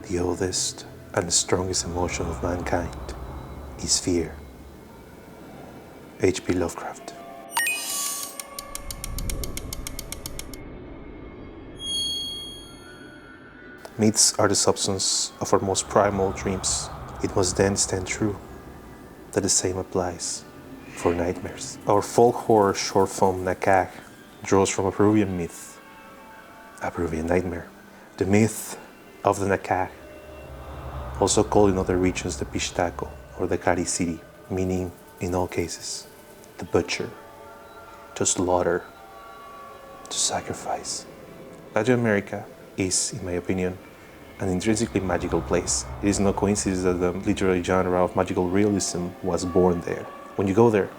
The oldest and strongest emotion of mankind is fear. H.P. Lovecraft. Myths are the substance of our most primal dreams. It must then stand true that the same applies for nightmares. Our folk horror short film Nakaq draws from a Peruvian myth, a Peruvian nightmare. The myth of the Nakaq, also called in other regions the Pishtaco or the Cariciri, meaning in all cases the butcher, to slaughter, to sacrifice. Latin America is, in my opinion, an intrinsically magical place. It is no coincidence that the literary genre of magical realism was born there. When you go there,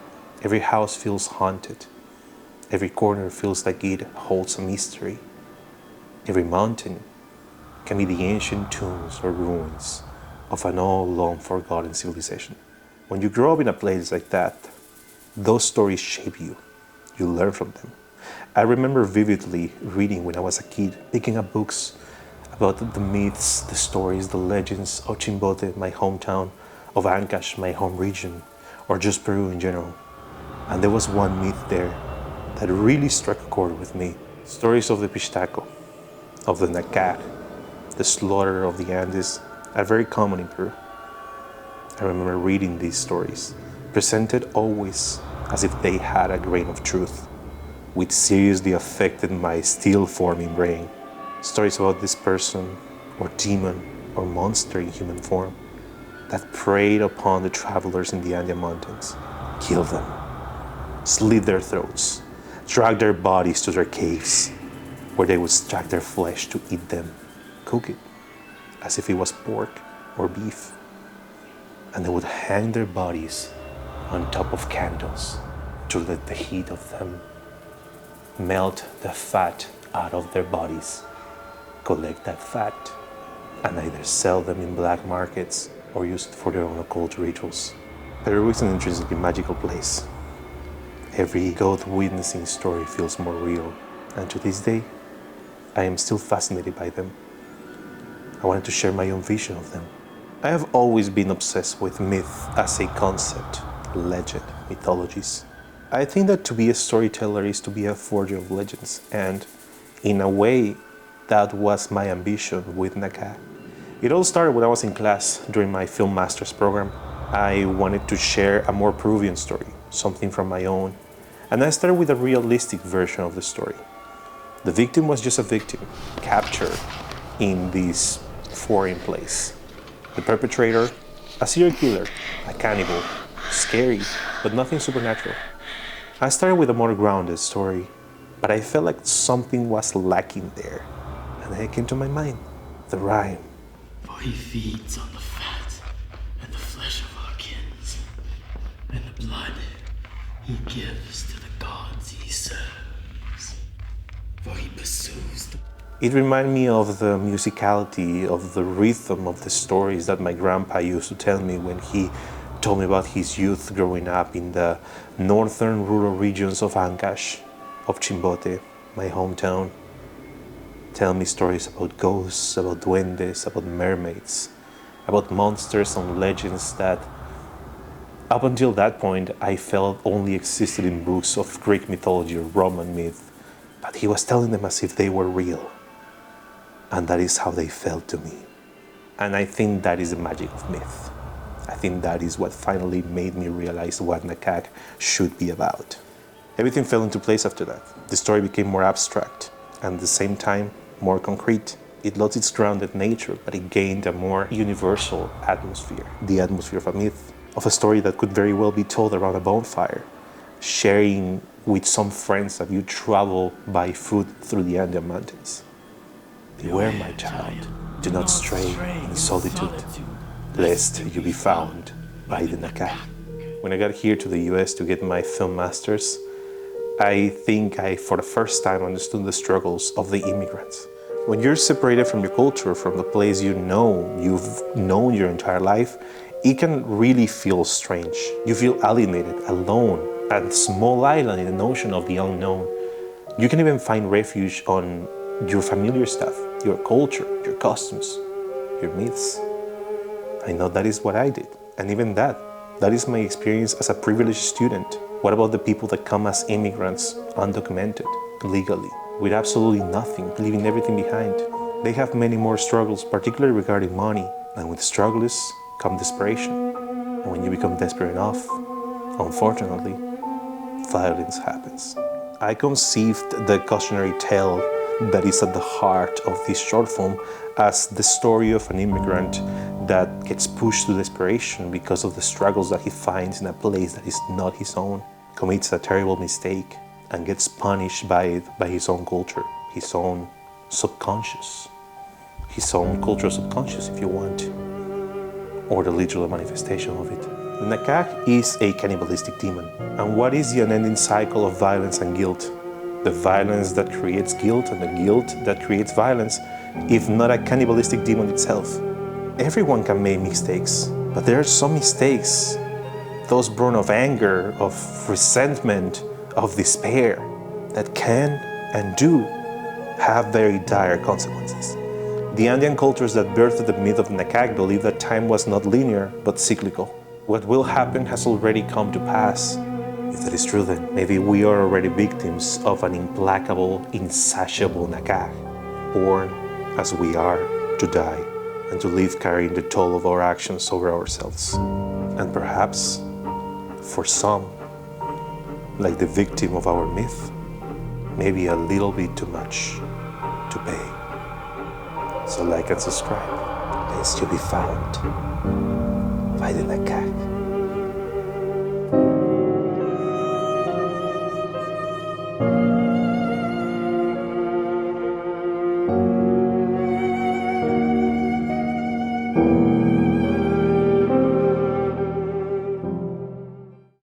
every house feels haunted. Every corner feels like it holds a mystery. Every mountain can be the ancient tombs or ruins of an all long forgotten civilization. When you grow up in a place like that, those stories shape you. You learn from them. I remember vividly reading when I was a kid, picking up books about the myths, the stories, the legends of Chimbote, my hometown, of Ancash, my home region, or just Peru in general. And there was one myth there that really struck a chord with me. Stories of the Pishtaco, of the Nakaq, the slaughter of the Andes, are very common in Peru. I remember reading these stories, presented always as if they had a grain of truth, which seriously affected my still forming brain. Stories about this person, or demon, or monster in human form that preyed upon the travelers in the Andean mountains, killed them, slit their throats, dragged their bodies to their caves, where they would extract their flesh to eat them, cook it, as if it was pork or beef, and they would hang their bodies on top of candles to let the heat of them melt the fat out of their bodies, collect that fat, and either sell them in black markets or use it for their own occult rituals. Peru is an intrinsically magical place. Every ghost witnessing story feels more real, and to this day, I am still fascinated by them. I wanted to share my own vision of them. I have always been obsessed with myth as a concept, legend, mythologies. I think that to be a storyteller is to be a forger of legends, and in a way, that was my ambition with Nakaq. It all started when I was in class during my film master's program. I wanted to share a more Peruvian story, something from my own, and I started with a realistic version of the story. The victim was just a victim, captured in this foreign place. The perpetrator, a serial killer, a cannibal, scary, but nothing supernatural. I started with a more grounded story, but I felt like something was lacking there. And then it came to my mind, the rhyme. For he feeds on the fat and the flesh of our kins, and the blood he gives to the gods he serves. For he pursues the... It reminded me of the musicality, of the rhythm of the stories that my grandpa used to tell me when he told me about his youth growing up in the northern rural regions of Ancash, of Chimbote, my hometown. Tell me stories about ghosts, about duendes, about mermaids, about monsters and legends that, up until that point, I felt only existed in books of Greek mythology or Roman myth. But he was telling them as if they were real. And that is how they felt to me. And I think that is the magic of myth. I think that is what finally made me realize what Nakaq should be about. Everything fell into place after that. The story became more abstract, and at the same time, more concrete. It lost its grounded nature, but it gained a more universal atmosphere. The atmosphere of a myth, of a story that could very well be told around a bonfire, sharing with some friends that you travel by foot through the Andean mountains. Beware, my child, do not stray in solitude, lest you be found by the Nakaq. When I got here to the US to get my film master's, I think I, for the first time, understood the struggles of the immigrants. When you're separated from your culture, from the place you've known your entire life, it can really feel strange. You feel alienated, alone, at a small island in the ocean of the unknown. You can even find refuge on your familiar stuff, your culture, your customs, your myths. I know that is what I did. And even that is my experience as a privileged student. What about the people that come as immigrants, undocumented, illegally, with absolutely nothing, leaving everything behind? They have many more struggles, particularly regarding money. And with struggles come desperation. And when you become desperate enough, unfortunately, violence happens. I conceived the cautionary tale that is at the heart of this short film as the story of an immigrant that gets pushed to desperation because of the struggles that he finds in a place that is not his own, commits a terrible mistake, and gets punished by it, by his own culture, his own subconscious, his own cultural subconscious, if you want, or the literal manifestation of it. The Nakaq is a cannibalistic demon. And what is the unending cycle of violence and guilt? The violence that creates guilt and the guilt that creates violence, if not a cannibalistic demon itself. Everyone can make mistakes, but there are some mistakes, those born of anger, of resentment, of despair, that can and do have very dire consequences. The Andean cultures that birthed the myth of Nakaq believe that time was not linear, but cyclical. What will happen has already come to pass. If that is true, then maybe we are already victims of an implacable, insatiable Nakaq, born as we are to die and to live carrying the toll of our actions over ourselves. And perhaps, for some, like the victim of our myth, maybe a little bit too much to pay. So like and subscribe, lest you be found by the Nakaq.